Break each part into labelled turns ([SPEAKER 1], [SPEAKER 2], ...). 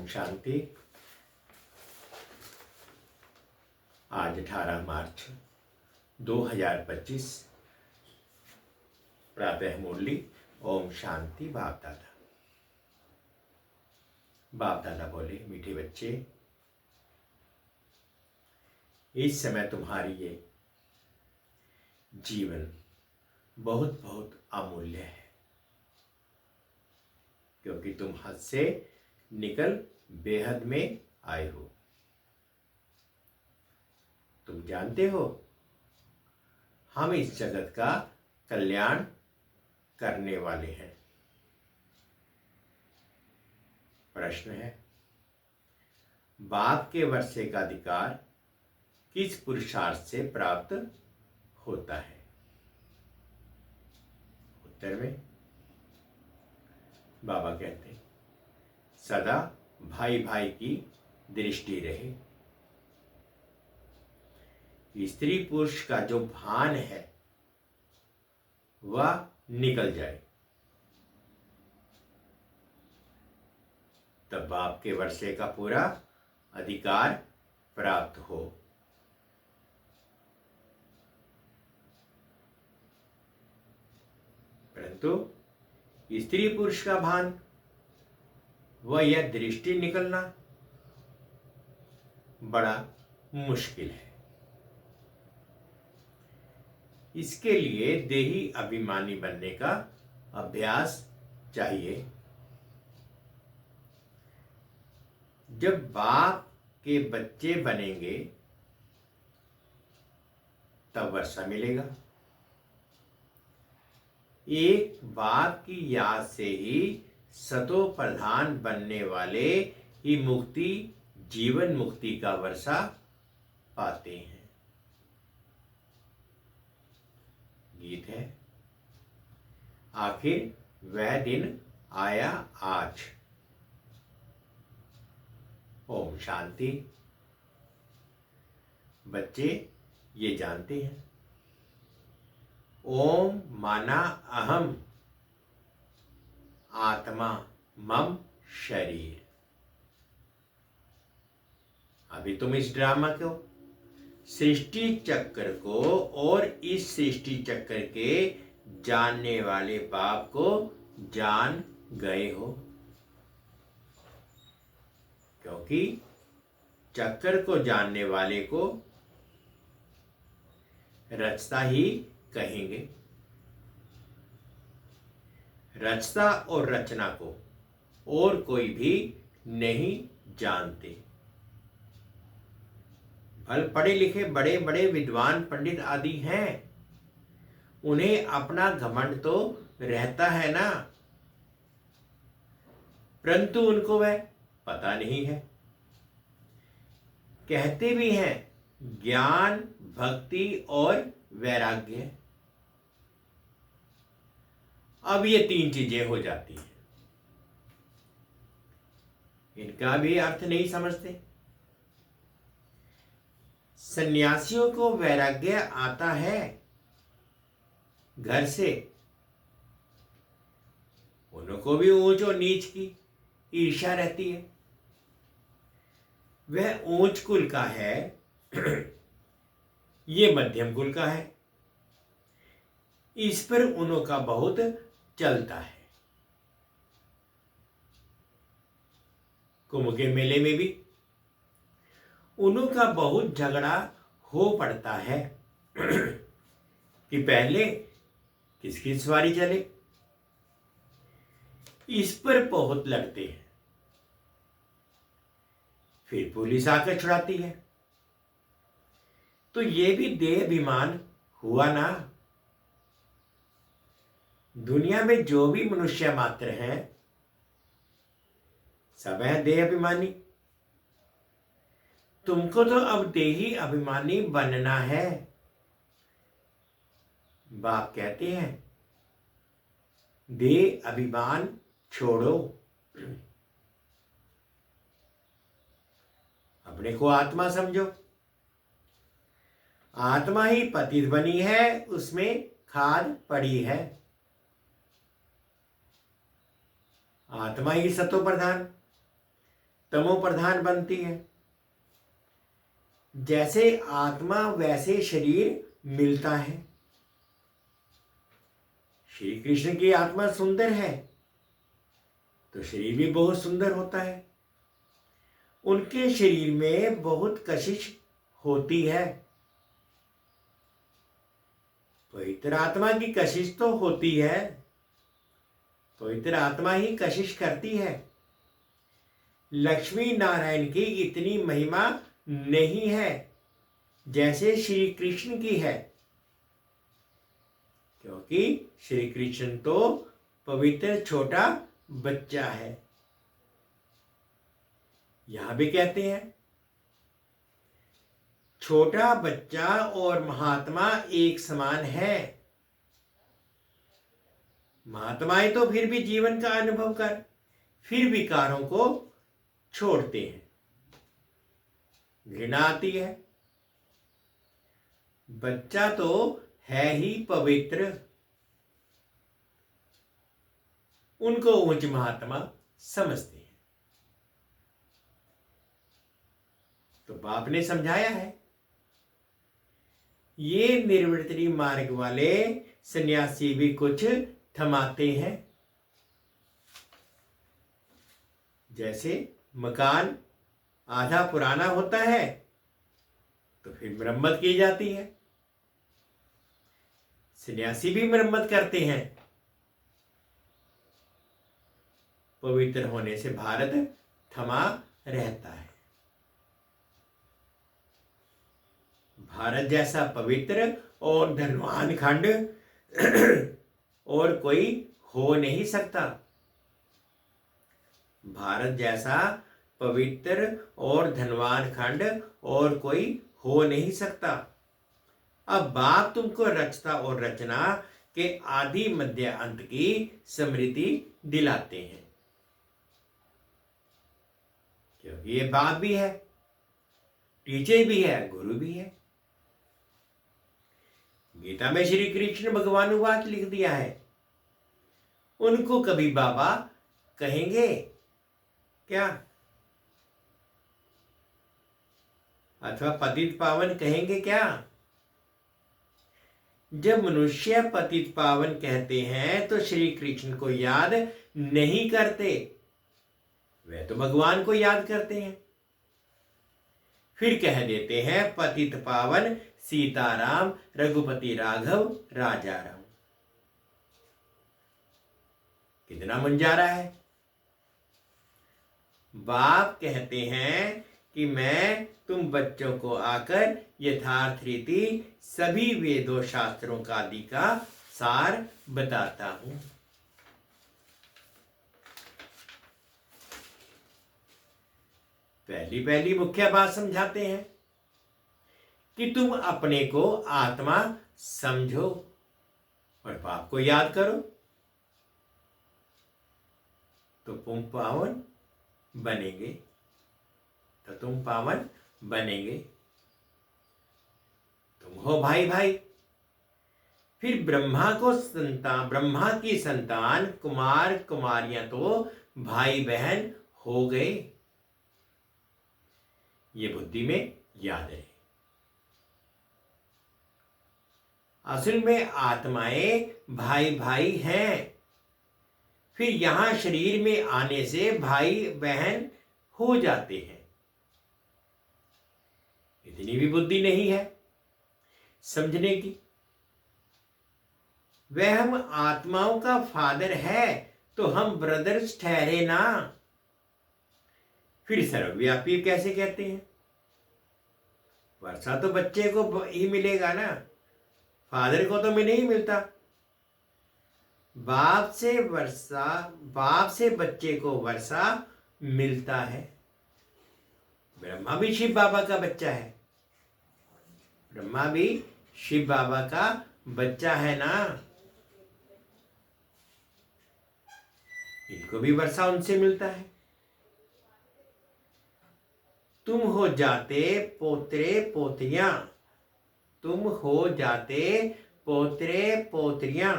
[SPEAKER 1] शांति। आज 18 मार्च 2025। प्रातः मुरली। ओम शांति। बाप दादा बोले, मीठे बच्चे, इस समय तुम्हारी ये जीवन बहुत बहुत अमूल्य है, क्योंकि तुम हद से निकल बेहद में आए हो। तुम जानते हो, हम इस जगत का कल्याण करने वाले हैं। प्रश्न है, बाप के वर्षे का अधिकार किस पुरुषार्थ से प्राप्त होता है? उत्तर में बाबा कहते हैं, सदा भाई भाई की दृष्टि रहे। स्त्री पुरुष का जो भान है वह निकल जाए, तब बाप के वर्षे का पूरा अधिकार प्राप्त हो। परंतु स्त्री पुरुष का भान वह यह दृष्टि निकलना बड़ा मुश्किल है। इसके लिए देही अभिमानी बनने का अभ्यास चाहिए। जब बाप के बच्चे बनेंगे तब वर्षा मिलेगा। एक बाप की याद से ही सतो प्रधान बनने वाले ही मुक्ति, जीवन मुक्ति का वर्षा पाते हैं। गीत है, आखिर वह दिन आया आज। ओम शांति। बच्चे ये जानते हैं, ओम माना अहम, आत्मा मम शरीर। अभी तुम इस ड्रामा को, सृष्टि चक्र को और इस सृष्टि चक्र के जानने वाले बाप को जान गए हो, क्योंकि चक्र को जानने वाले को रचता ही कहेंगे। रचता और रचना को और कोई भी नहीं जानते। भल पढ़े लिखे बड़े बड़े विद्वान पंडित आदि हैं, उन्हें अपना घमंड तो रहता है ना, परंतु उनको वह पता नहीं है। कहते भी हैं ज्ञान, भक्ति और वैराग्य। अब ये तीन चीजें हो जाती हैं, इनका भी अर्थ नहीं समझते। सन्यासियों को वैराग्य आता है घर से, उनको भी ऊंच और नीच की ईर्ष्या रहती है। वह ऊंच कुल का है, ये मध्यम कुल का है, इस पर उन्हों का बहुत चलता है। कुंभ के मेले में भी उन्हों का बहुत झगड़ा हो पड़ता है कि पहले किसकी सवारी चले। इस पर बहुत लगते हैं, फिर पुलिस आकर छुड़ाती है। तो ये भी देह अभिमान हुआ ना। दुनिया में जो भी मनुष्य मात्र हैं, सब है देह अभिमानी। तुमको तो अब देही अभिमानी बनना है। बाप कहते हैं, देह अभिमान छोड़ो, अपने को आत्मा समझो। आत्मा ही पतित बनी है, उसमें खाद पड़ी है। आत्मा ही सतो प्रधान। तमो प्रधान बनती है। जैसे आत्मा वैसे शरीर मिलता है। श्री कृष्ण की आत्मा सुंदर है तो शरीर भी बहुत सुंदर होता है। उनके शरीर में बहुत कशिश होती है। पवित्र आत्मा की कशिश तो होती है, पवित्र आत्मा ही कशिश करती है। लक्ष्मी नारायण की इतनी महिमा नहीं है जैसे श्री कृष्ण की है, क्योंकि श्री कृष्ण तो पवित्र छोटा बच्चा है। यहां भी कहते हैं छोटा बच्चा और महात्मा एक समान है। महात्माएं तो फिर भी जीवन का अनुभव कर फिर विकारों को छोड़ते हैं। घृणा आती है। बच्चा तो है ही पवित्र, उनको उच्च महात्मा समझते हैं। तो बाप ने समझाया है। ये निर्वर्तनी मार्ग वाले सन्यासी भी कुछ थमाते हैं। जैसे मकान आधा पुराना होता है तो फिर मरम्मत की जाती है। सन्यासी भी मरम्मत करते हैं। पवित्र होने से भारत थमा रहता है। भारत जैसा पवित्र और धनवान खंड और कोई हो नहीं सकता। भारत जैसा पवित्र और धनवान खंड और कोई हो नहीं सकता। अब बाप तुमको रचता और रचना के आदि मध्य अंत की स्मृति दिलाते हैं, क्योंकि ये बाप भी है, टीचर भी है, गुरु भी है। गीता में श्री कृष्ण भगवानुवाच लिख दिया है। उनको कभी बाबा कहेंगे क्या, अथवा पतित पावन कहेंगे क्या? जब मनुष्य पतित पावन कहते हैं तो श्री कृष्ण को याद नहीं करते, वे तो भगवान को याद करते हैं। फिर कह देते हैं पतित पावन सीताराम रघुपति राघव राजा राम। कितना मुंजारा है। बाप कहते हैं कि मैं तुम बच्चों को आकर यथार्थ रीति सभी वेदों शास्त्रों का आदि का सार बताता हूं। पहली पहली मुख्य बात समझाते हैं कि तुम अपने को आत्मा समझो और बाप को याद करो तो तुम पावन बनेंगे, तो तुम पावन बनेंगे। तुम हो भाई भाई। फिर ब्रह्मा की संतान कुमार कुमारियां तो भाई बहन हो गए। ये बुद्धि में याद है। असल में आत्माएं भाई भाई हैं। फिर यहां शरीर में आने से भाई बहन हो जाते हैं। इतनी भी बुद्धि नहीं है समझने की। वह हम आत्माओं का फादर है तो हम ब्रदर्स ठहरे ना। फिर सर्वव्यापी कैसे कहते हैं? वर्षा तो बच्चे को ही मिलेगा ना, फादर को तो नहीं मिलता। बाप से बच्चे को वर्षा मिलता है। ब्रह्मा भी शिव बाबा का बच्चा है। ब्रह्मा भी शिव बाबा का बच्चा है ना। इनको भी वर्षा उनसे मिलता है। तुम हो जाते पोतरे पोतियां, तुम हो जाते पोतरे पोतरियां।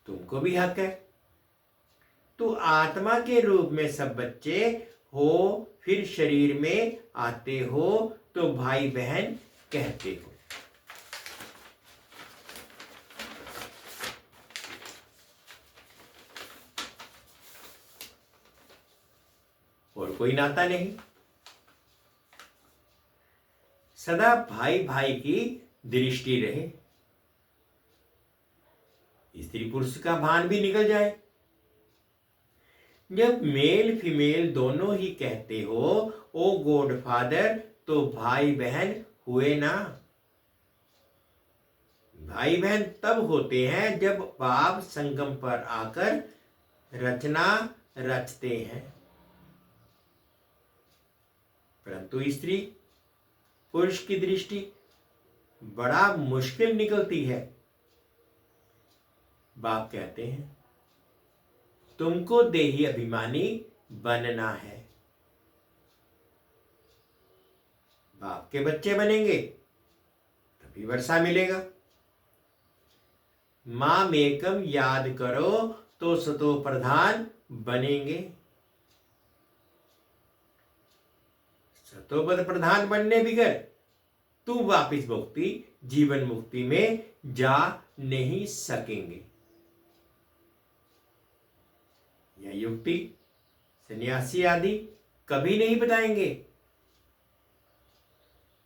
[SPEAKER 1] तुमको भी हक है। तो आत्मा के रूप में सब बच्चे हो, फिर शरीर में आते हो तो भाई बहन कहते हो। और कोई नाता नहीं। सदा भाई भाई की दृष्टि रहे, स्त्री पुरुष का भान भी निकल जाए। जब मेल फीमेल दोनों ही कहते हो ओ गॉड फादर, तो भाई बहन हुए ना। भाई बहन तब होते हैं जब बाप संगम पर आकर रचना रचते हैं। परंतु स्त्री पुरुष की दृष्टि बड़ा मुश्किल निकलती है। बाप कहते हैं तुमको देही अभिमानी बनना है। बाप के बच्चे बनेंगे तभी वर्षा मिलेगा। मां मेकम याद करो तो सतो प्रधान बनेंगे। सतोपद प्रधान बनने बिगर तुम वापिस मुक्ति जीवन मुक्ति में जा नहीं सकेंगे। यह युक्ति सन्यासी आदि कभी नहीं बताएंगे।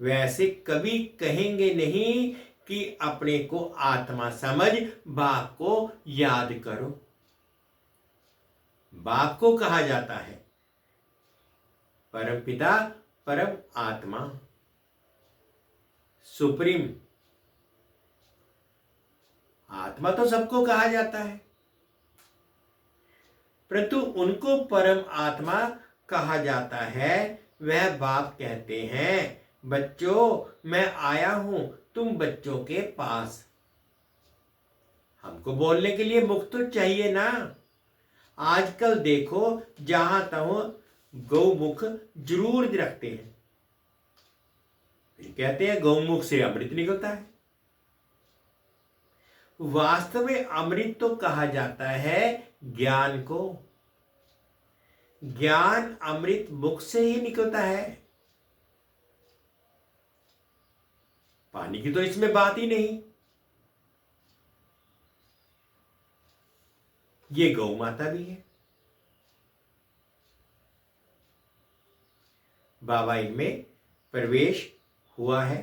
[SPEAKER 1] वैसे कभी कहेंगे नहीं कि अपने को आत्मा समझ बाप को याद करो। बाप को कहा जाता है परम पिता, परम आत्मा, सुप्रीम। आत्मा तो सबको कहा जाता है, परंतु उनको परम आत्मा कहा जाता है। वह बाप कहते हैं बच्चों मैं आया हूं तुम बच्चों के पास। हमको बोलने के लिए मुख तो चाहिए ना। आजकल देखो जहां तहां गौमुख जरूर रखते हैं, फिर कहते हैं गौमुख से अमृत निकलता है। वास्तव में अमृत तो कहा जाता है ज्ञान को। ज्ञान अमृत मुख से ही निकलता है। पानी की तो इसमें बात ही नहीं। ये गौ माता भी है। बाबा इनमें प्रवेश हुआ है।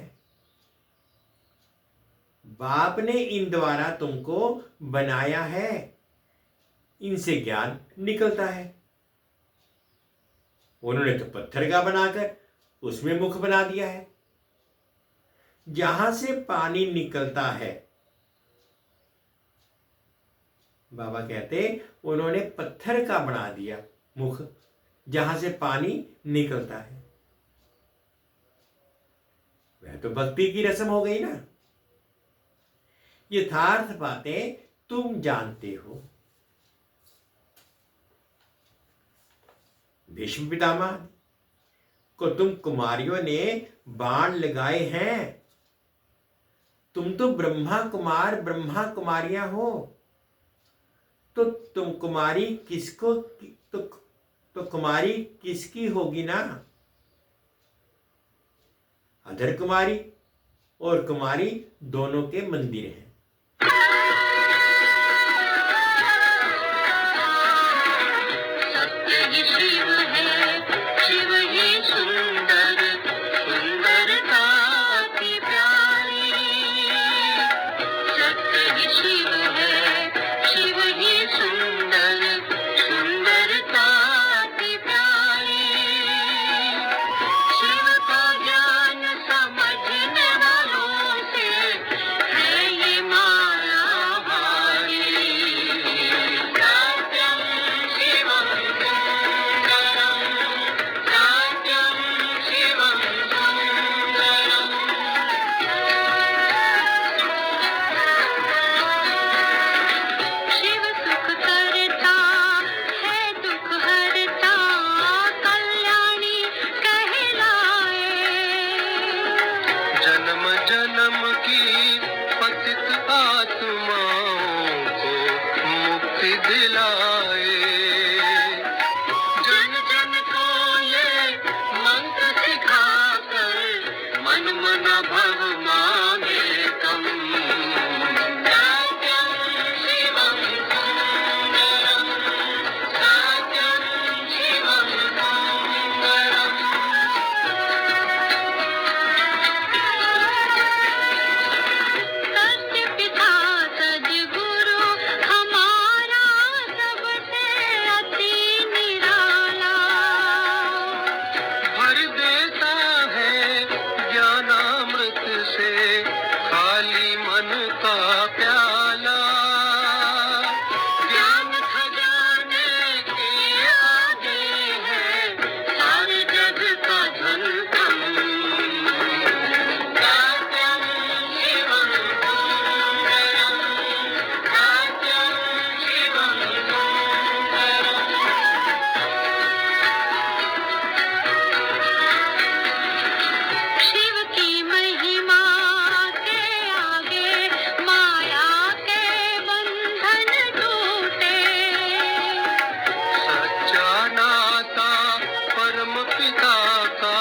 [SPEAKER 1] बाप ने इन द्वारा तुमको बनाया है, इनसे ज्ञान निकलता है। उन्होंने तो पत्थर का बनाकर उसमें मुख बना दिया है। जहां से पानी निकलता है, बाबा कहते उन्होंने पत्थर का बना दिया मुख, जहां से पानी निकलता है। वह तो भक्ति की रस्म हो गई ना। यथार्थ बातें तुम जानते हो। भीष्म पितामह को तुम कुमारियों ने बाण लगाए हैं। तुम तो ब्रह्मा कुमार ब्रह्मा कुमारियां हो, तो तुम कुमारी किसको तो कुमारी किसकी होगी ना। अधर कुमारी और कुमारी दोनों के मंदिर हैं।
[SPEAKER 2] आत्माओं को मुक्ति दिलाए।
[SPEAKER 1] न भव मामेकम् सत्यं शिवं सुन्दरं सत्यं शिवं सुन्दरम् सत्य पिता सद्गुरु हमारा सबसे अति निराला भर देता है ज्ञानामृत से खाली मन का प्याला ज्ञान खजाने के आगे है सारे जग का धन सत्यं शिवं सुन्दरं सत्यं शिवं सुन्दरम् शिव की महिमा के आगे माया के बंधन टूटे सच्चा नाता परम पिता का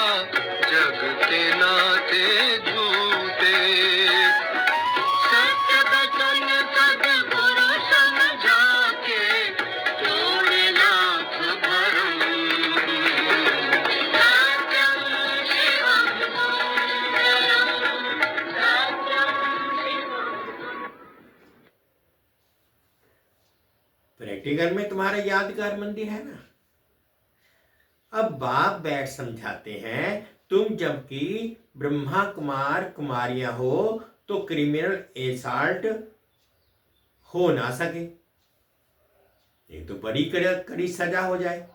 [SPEAKER 1] जग के नाते झूठे सत्य वचन सद्गुरु समझा के तोड़े लाख भरम सत्यं शिवं सुन्दरं सत्यं शिवं प्रैक्टिकल में तुम्हारा यादगार मंदिर है ना। अब बाप बैठ समझाते हैं तुम जबकि ब्रह्मा कुमार कुमारियां हो तो क्रिमिनल एसाल्ट हो ना सके, ये तो बड़ी कड़ी सजा हो जाए।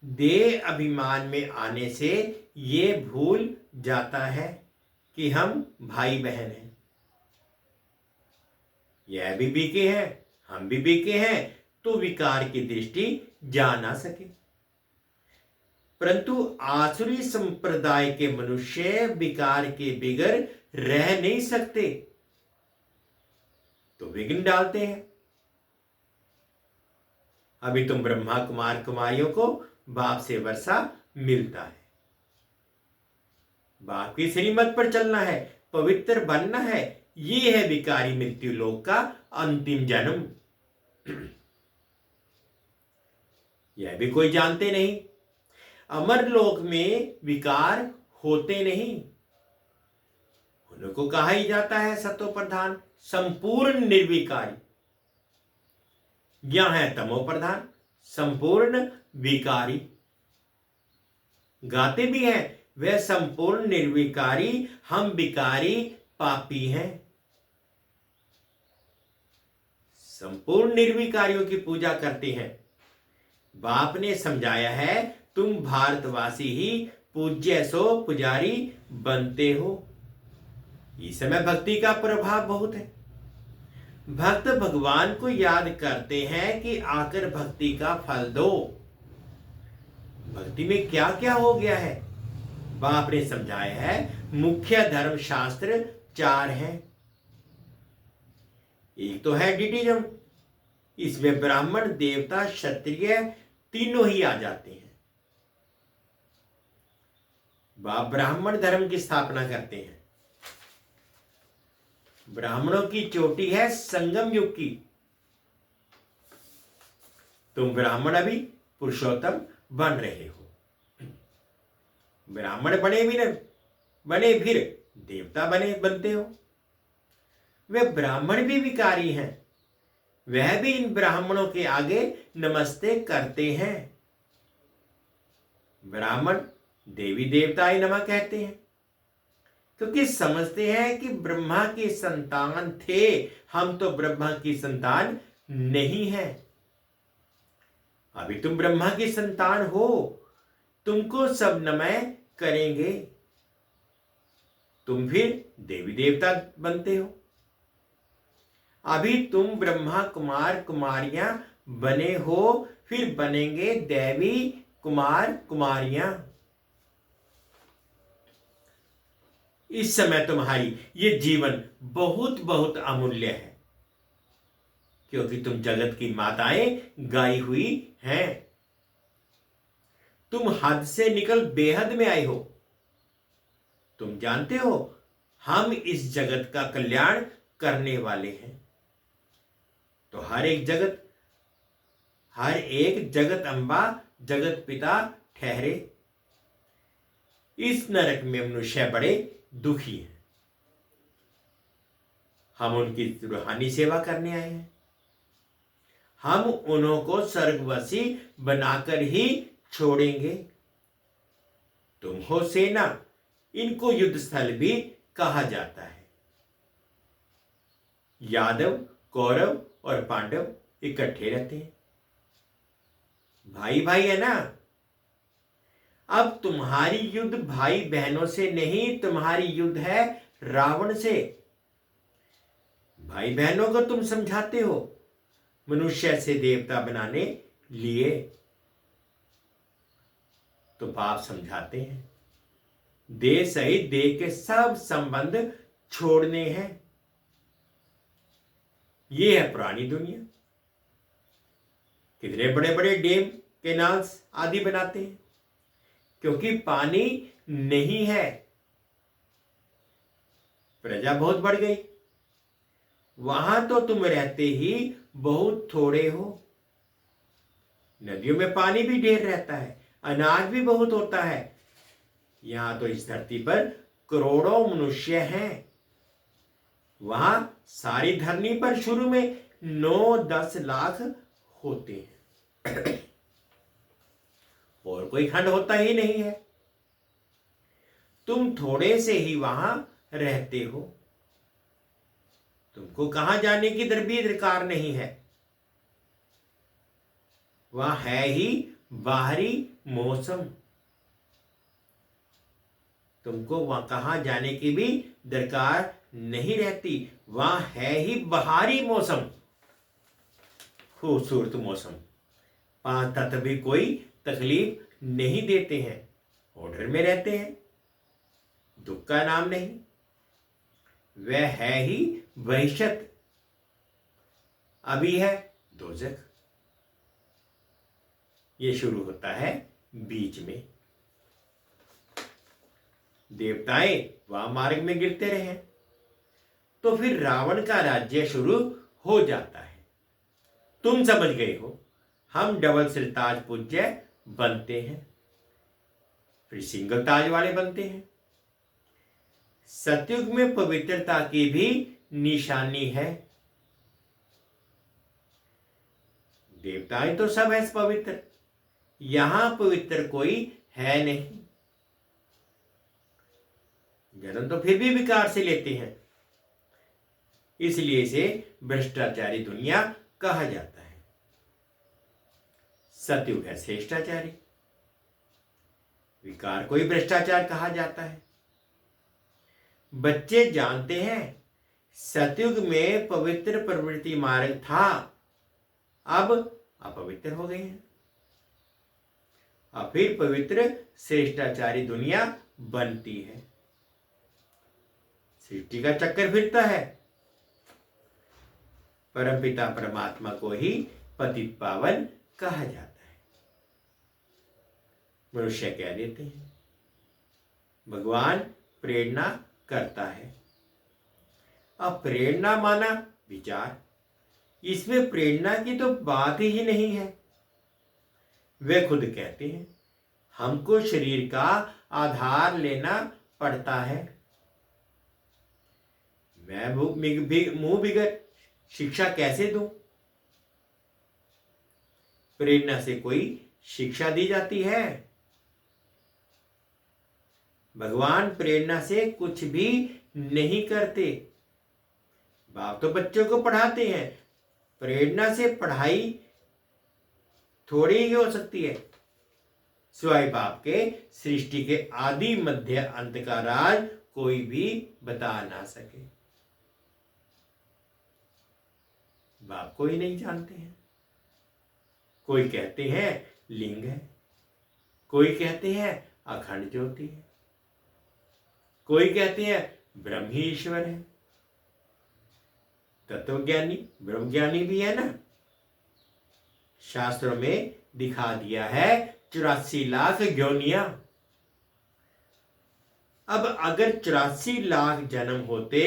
[SPEAKER 1] देह अभिमान में आने से ये भूल जाता है कि हम भाई बहन हैं, यह भी बीके हैं हम भी बीके हैं, तो विकार की दृष्टि जा ना सके। परंतु आसुरी संप्रदाय के मनुष्य विकार के बिगर रह नहीं सकते, तो विघ्न डालते हैं। अभी तुम ब्रह्मा कुमार कुमारियों को बाप से वर्षा मिलता है, बाप की श्रीमत पर चलना है, पवित्र बनना है, ये है विकारी मृत्यु लोक का अंतिम जन्म। यह भी कोई जानते नहीं, अमर लोक में विकार होते नहीं, उनको कहा ही जाता है सतो प्रधान संपूर्ण निर्विकारी। यह है तमो प्रधान संपूर्ण विकारी। गाते भी हैं वह संपूर्ण निर्विकारी, हम विकारी पापी हैं। संपूर्ण निर्विकारियों की पूजा करते हैं। बाप ने समझाया है तुम भारतवासी ही पूज्य सो पुजारी बनते हो। इस समय भक्ति का प्रभाव बहुत है। भक्त भगवान को याद करते हैं कि आकर भक्ति का फल दो। भक्ति में क्या क्या हो गया है बाप ने समझाया है। मुख्य धर्म शास्त्र 4 हैं। एक तो है डिटिज्म, इसमें ब्राह्मण देवता क्षत्रिय तीनों ही आ जाते हैं। बाप ब्राह्मण धर्म की स्थापना करते हैं। ब्राह्मणों की चोटी है संगम युग की। तुम ब्राह्मण अभी पुरुषोत्तम बन रहे हो। ब्राह्मण बने भी न बने फिर देवता बनते हो। वे ब्राह्मण भी विकारी हैं, वह भी इन ब्राह्मणों के आगे नमस्ते करते हैं। ब्राह्मण देवी देवता ही नमः कहते हैं, क्योंकि समझते हैं कि ब्रह्मा की संतान थे, हम तो ब्रह्मा की संतान नहीं है। अभी तुम ब्रह्मा की संतान हो, तुमको सब नमः करेंगे। तुम फिर देवी देवता बनते हो। अभी तुम ब्रह्मा कुमार कुमारियां बने हो, फिर बनेंगे देवी कुमार कुमारियां। इस समय तुम्हारी ये जीवन बहुत बहुत अमूल्य है, क्योंकि तुम जगत की माताएं गाई हुई हैं। तुम हद से निकल बेहद में आए हो। तुम जानते हो हम इस जगत का कल्याण करने वाले हैं। तो हर एक जगत अम्बा जगत पिता ठहरे। इस नरक में मनुष्य बड़े दुखी हैं। हम उनकी रूहानी सेवा करने आए हैं। हम उन्हों को स्वर्गवासी बनाकर ही छोड़ेंगे। तुम हो सेना। इनको युद्ध स्थल भी कहा जाता है। यादव, कौरव और पांडव इकट्ठे रहते हैं, भाई भाई है ना। अब तुम्हारी युद्ध भाई बहनों से नहीं, तुम्हारी युद्ध है रावण से। भाई बहनों को तुम समझाते हो मनुष्य से देवता बनाने लिए, तो बाप समझाते हैं देह सहित देह के सब संबंध छोड़ने हैं। ये है पुरानी दुनिया। कितने बड़े बड़े डैम, कैनाल्स आदि बनाते हैं, क्योंकि पानी नहीं है। प्रजा बहुत बढ़ गई। वहां तो तुम रहते ही बहुत थोड़े हो। नदियों में पानी भी ढेर रहता है, अनाज भी बहुत होता है। यहां तो इस धरती पर करोड़ों मनुष्य हैं। वहां सारी धरनी पर शुरू में 9-10 लाख होते हैं और कोई खंड होता ही नहीं है। तुम थोड़े से ही वहां रहते हो। तुमको कहां जाने की दरकार नहीं है। वहां है ही बाहरी मौसम। तुमको वहां कहां जाने की भी दरकार नहीं रहती। वहां है ही बाहरी मौसम, खूबसूरत मौसम। 5 तत्व भी कोई तकलीफ नहीं देते हैं। ऑर्डर में रहते हैं, दुख का नाम नहीं। वह है ही वहशत। अभी है दोजख। ये शुरू होता है बीच में। देवताएं वहां मार्ग में गिरते रहे, तो फिर रावण का राज्य शुरू हो जाता है। तुम समझ गए हो। हम डबल सिर ताज पूज्य बनते हैं, फिर सिंगल ताज वाले बनते हैं। सतयुग में पवित्रता की भी निशानी है। देवताएं तो सब है पवित्र, यहां पवित्र कोई है नहीं। जन्म तो फिर भी विकार से लेते हैं, इसलिए इसे भ्रष्टाचारी दुनिया कहा जाता है। सतयुग है श्रेष्ठाचारी, विकार को ही भ्रष्टाचार कहा जाता है। बच्चे जानते हैं सतयुग में पवित्र प्रवृत्ति मार्ग था, अब अपवित्र हो गए हैं। अब फिर पवित्र श्रेष्ठाचारी दुनिया बनती है। सृष्टि का चक्कर फिरता है। परमपिता परमात्मा को ही पतित पावन कहा जाता है। मनुष्य कह देते हैं भगवान प्रेरणा करता है। अब प्रेरणा माना विचार, इसमें प्रेरणा की तो बात ही नहीं है। वे खुद कहते हैं हमको शरीर का आधार लेना पड़ता है। मैं मुंह बिगर शिक्षा कैसे दूं? प्रेरणा से कोई शिक्षा दी जाती है? भगवान प्रेरणा से कुछ भी नहीं करते। बाप तो बच्चों को पढ़ाते हैं, प्रेरणा से पढ़ाई थोड़ी ही हो सकती है। सिवाय बाप के सृष्टि के आदि मध्य अंत का राज कोई भी बता ना सके। बाप को ही नहीं जानते हैं। कोई कहते हैं लिंग है, कोई कहते हैं अखंड ज्योति है, कोई कहते हैं ब्रह्म ही ईश्वर है। तत्वज्ञानी ब्रह्मज्ञानी भी है ना। शास्त्रों में दिखा दिया है 84 लाख योनियां। अब अगर 84 लाख जन्म होते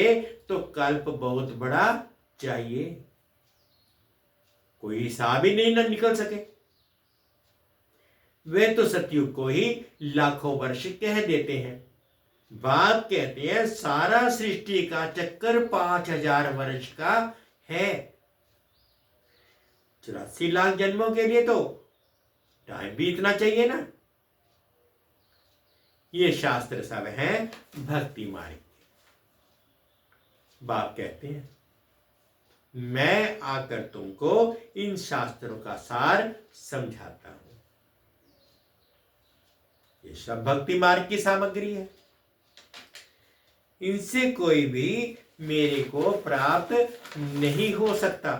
[SPEAKER 1] तो कल्प बहुत बड़ा चाहिए, कोई हिसाब ही नहीं निकल सके। वे तो सतयुग को ही लाखों वर्ष कह देते हैं। बाप कहते हैं सारा सृष्टि का चक्कर 5000 वर्ष का है। 84 लाख जन्मों के लिए तो टाइम भी इतना चाहिए ना। ये शास्त्र सब हैं भक्ति मार्ग। बाप कहते हैं मैं आकर तुमको इन शास्त्रों का सार समझाता हूं। ये सब भक्ति मार्ग की सामग्री है। इनसे कोई भी मेरे को प्राप्त नहीं हो सकता।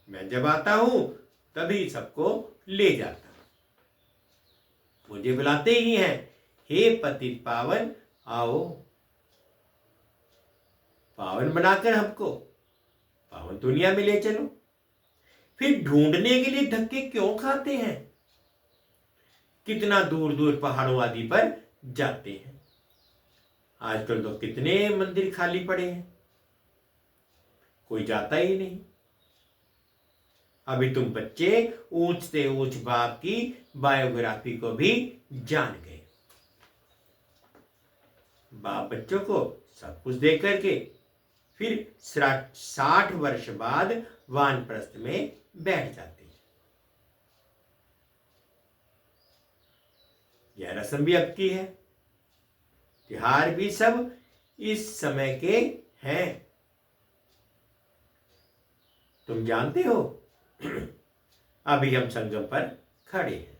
[SPEAKER 1] मैं जब आता हूं तभी सबको ले जाता, मुझे बुलाते ही हैं, हे पतित पावन आओ। पावन बनाकर हमको पावन दुनिया में ले चलो। फिर ढूंढने के लिए धक्के क्यों खाते हैं? कितना दूर दूर पहाड़ों आदि पर जाते हैं। आजकल तो कितने मंदिर खाली पड़े हैं, कोई जाता ही नहीं। अभी तुम बच्चे ऊंच से ऊंच बाप की बायोग्राफी को भी जान गए। बाप बच्चों को सब कुछ दे करके फिर 60 वर्ष बाद वानप्रस्थ में बैठ जाते हैं। यह रस्म भी अब की है, त्योहार भी सब इस समय के हैं। तुम जानते हो अभी हम संगम पर खड़े हैं,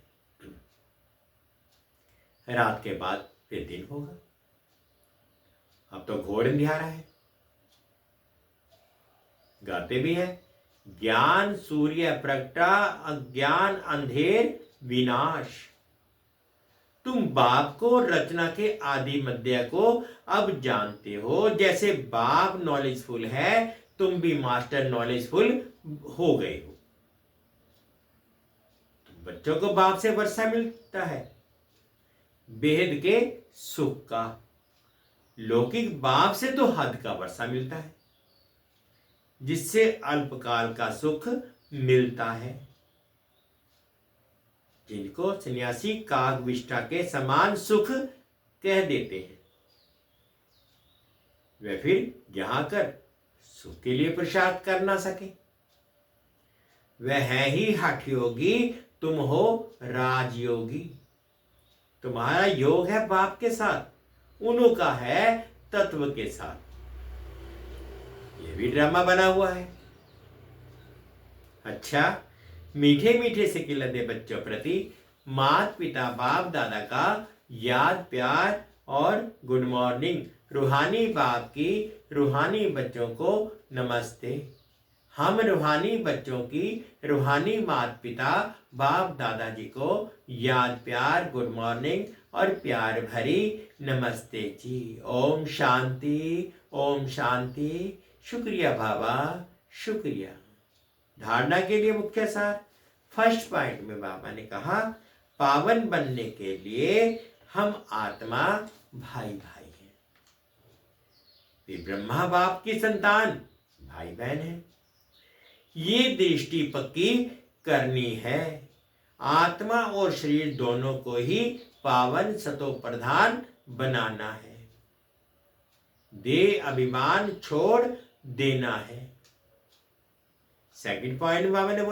[SPEAKER 1] रात के बाद फिर दिन होगा। अब तो घोर अंधियारा है। गाते भी है ज्ञान सूर्य प्रगटा अज्ञान अंधेर विनाश। तुम बाप को रचना के आदि मध्य को अब जानते हो। जैसे बाप नॉलेजफुल है, तुम भी मास्टर नॉलेजफुल हो गए हो। बच्चों को बाप से वर्षा मिलता है बेहद के सुख का। लौकिक बाप से तो हद का वर्षा मिलता है, जिससे अल्पकाल का सुख मिलता है। जिनको सन्यासी कागविष्ठा के समान सुख कह देते हैं, वे फिर यहां कर सुख के लिए पुरुषार्थ कर ना सके। वह है ही हठ योगी, तुम हो राजयोगी। तुम्हारा योग है बाप के साथ, उनका है तत्व के साथ। ये भी ड्रामा बना हुआ है। अच्छा, मीठे मीठे से खिलते बच्चों प्रति माता पिता बाप दादा का याद प्यार और गुड मॉर्निंग। रूहानी बाप की रूहानी बच्चों को नमस्ते। हम रूहानी बच्चों की रूहानी माता पिता बाप दादाजी को याद प्यार गुड मॉर्निंग और प्यार भरी नमस्ते जी। ओम शांति, ओम शांति। शुक्रिया बाबा, शुक्रिया। धारणा के लिए मुख्य सार। फर्स्ट पॉइंट में बाबा ने कहा पावन बनने के लिए हम आत्मा भाई भाई हैं। वे ब्रह्मा बाप की संतान भाई बहन हैं। ये दृष्टि पक्की करनी है। आत्मा और शरीर दोनों को ही पावन सतो प्रधान बनाना है। देह अभिमान छोड़ देना है। सेकंड पॉइंट बाबा ने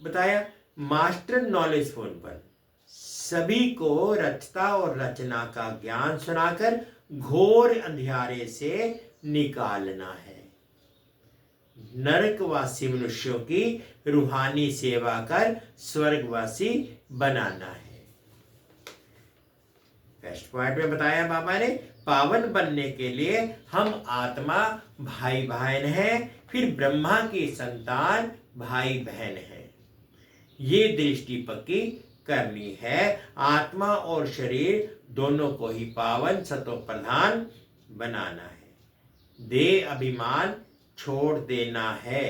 [SPEAKER 1] बताया मास्टर नॉलेज फोन पर सभी को रचता और रचना का ज्ञान सुनाकर घोर अंधियारे से निकालना है। नरकवासी मनुष्यों की रूहानी सेवा कर स्वर्गवासी बनाना है। फर्स्ट पॉइंट में बताया बाबा ने पावन बनने के लिए हम आत्मा भाई बहन हैं, फिर ब्रह्मा की संतान भाई बहन हैं। ये दृष्टि पक्की करनी है। आत्मा और शरीर दोनों को ही पावन सतो प्रधान बनाना है। देह अभिमान छोड़ देना है।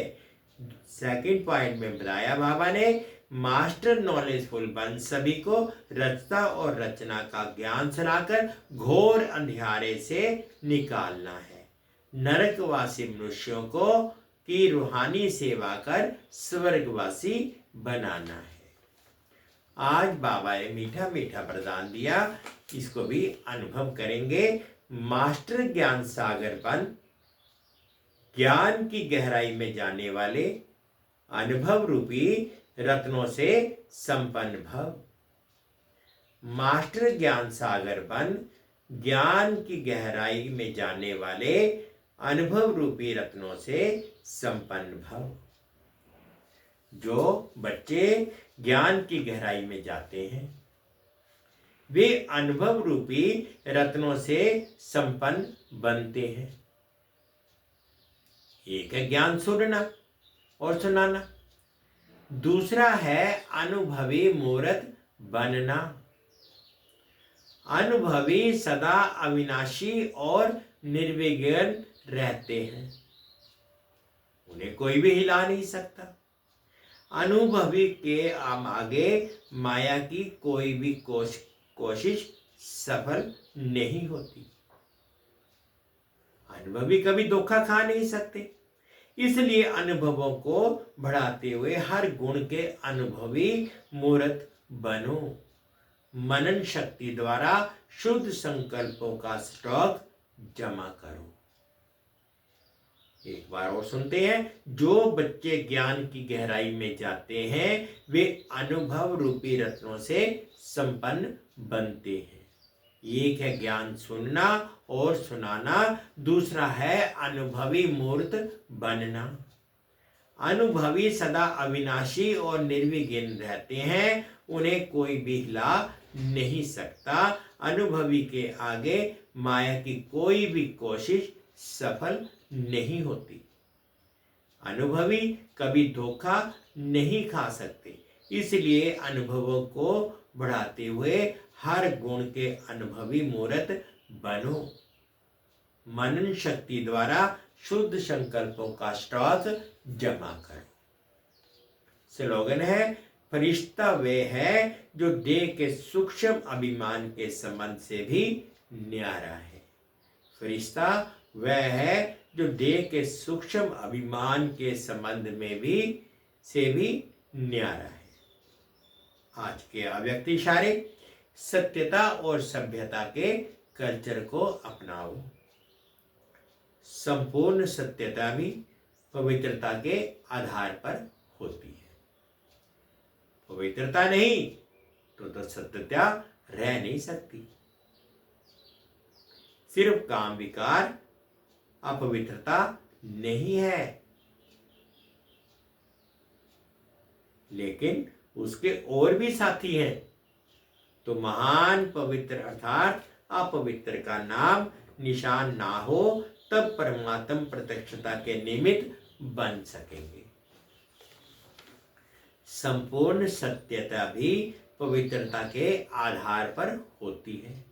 [SPEAKER 1] सेकंड पॉइंट में बताया बाबा ने मास्टर नॉलेजफुल बन सभी को रचना और रचना का ज्ञान सुनाकर घोर अंधियारे से निकालना है। नरकवासी मनुष्यों को की रूहानी सेवा कर स्वर्गवासी बनाना है। आज बाबा ने मीठा मीठा वरदान दिया, इसको भी अनुभव करेंगे। मास्टर ज्ञान सागर बन, ज्ञान की गहराई में जाने वाले, अनुभव रूपी रत्नों से संपन्न भव। मास्टर ज्ञान सागर बन, ज्ञान की गहराई में जाने वाले, अनुभव रूपी रत्नों से संपन्न भव। जो बच्चे ज्ञान की गहराई में जाते हैं वे अनुभव रूपी रत्नों से संपन्न बनते हैं। एक है ज्ञान सुनना और सुनाना, दूसरा है अनुभवी मूर्त बनना। अनुभवी सदा अविनाशी और निर्विघ्न रहते हैं, उन्हें कोई भी हिला नहीं सकता। अनुभवी के आगे माया की कोई भी कोशिश सफल नहीं होती। अनुभवी कभी धोखा खा नहीं सकते, इसलिए अनुभवों को बढ़ाते हुए हर गुण के अनुभवी मूर्त बनो। मनन शक्ति द्वारा शुद्ध संकल्पों का स्टॉक जमा करो। एक बार और सुनते हैं। जो बच्चे ज्ञान की गहराई में जाते हैं वे अनुभव रूपी रत्नों से संपन्न बनते हैं। एक है ज्ञान सुनना और सुनाना, दूसरा है अनुभवी मूर्त बनना। अनुभवी सदा अविनाशी और निर्विघ्न रहते हैं, उन्हें कोई भी हिला नहीं सकता। अनुभवी के आगे माया की कोई भी कोशिश सफल नहीं होती। अनुभवी कभी धोखा नहीं खा सकते, इसलिए अनुभवों को बढ़ाते हुए हर गुण के अनुभवी मूर्त बनो। मनन शक्ति द्वारा शुद्ध संकल्पों का स्टॉक जमा करो। स्लोगन है, फरिश्ता वे है जो देह के सूक्ष्म अभिमान के संबंध से भी न्यारा है। फरिश्ता वह है जो देह के सूक्ष्म अभिमान के संबंध में भी न्यारा है। आज के अव्यक्त इशारे, सत्यता और सभ्यता के कल्चर को अपनाओ। संपूर्ण सत्यता भी पवित्रता के आधार पर होती है। पवित्रता नहीं तो सत्यता रह नहीं सकती। सिर्फ काम विकार अपवित्रता नहीं है, लेकिन उसके और भी साथी हैं। तो महान पवित्र अर्थात अपवित्र का नाम निशान ना हो, तब परमात्म प्रत्यक्षता के निमित्त बन सकेंगे। संपूर्ण सत्यता भी पवित्रता के आधार पर होती है।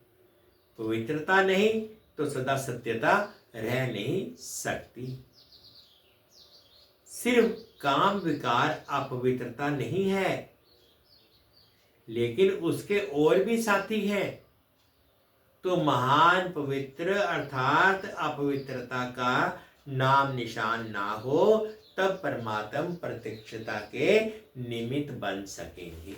[SPEAKER 1] पवित्रता नहीं तो सदा सत्यता रह नहीं सकती। सिर्फ काम विकार अपवित्रता नहीं है, लेकिन उसके और भी साथी हैं। तो महान पवित्र अर्थात अपवित्रता का नाम निशान ना हो, तब परमात्म प्रत्यक्षता के निमित्त बन सकेंगे।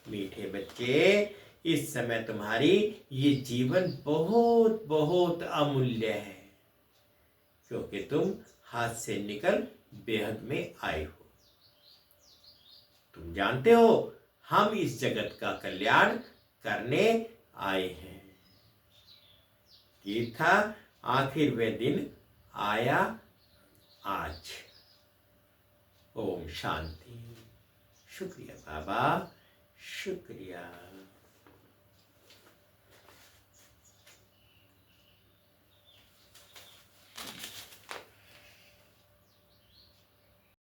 [SPEAKER 1] मीठे बच्चे, इस समय तुम्हारी ये जीवन बहुत बहुत अमूल्य है, क्योंकि तुम हाथ से निकल बेहद में आए हो। तुम जानते हो हम इस जगत का कल्याण करने आए हैं। ये था आखिर वे दिन आया आज। ओम शांति। शुक्रिया बाबा, शुक्रिया।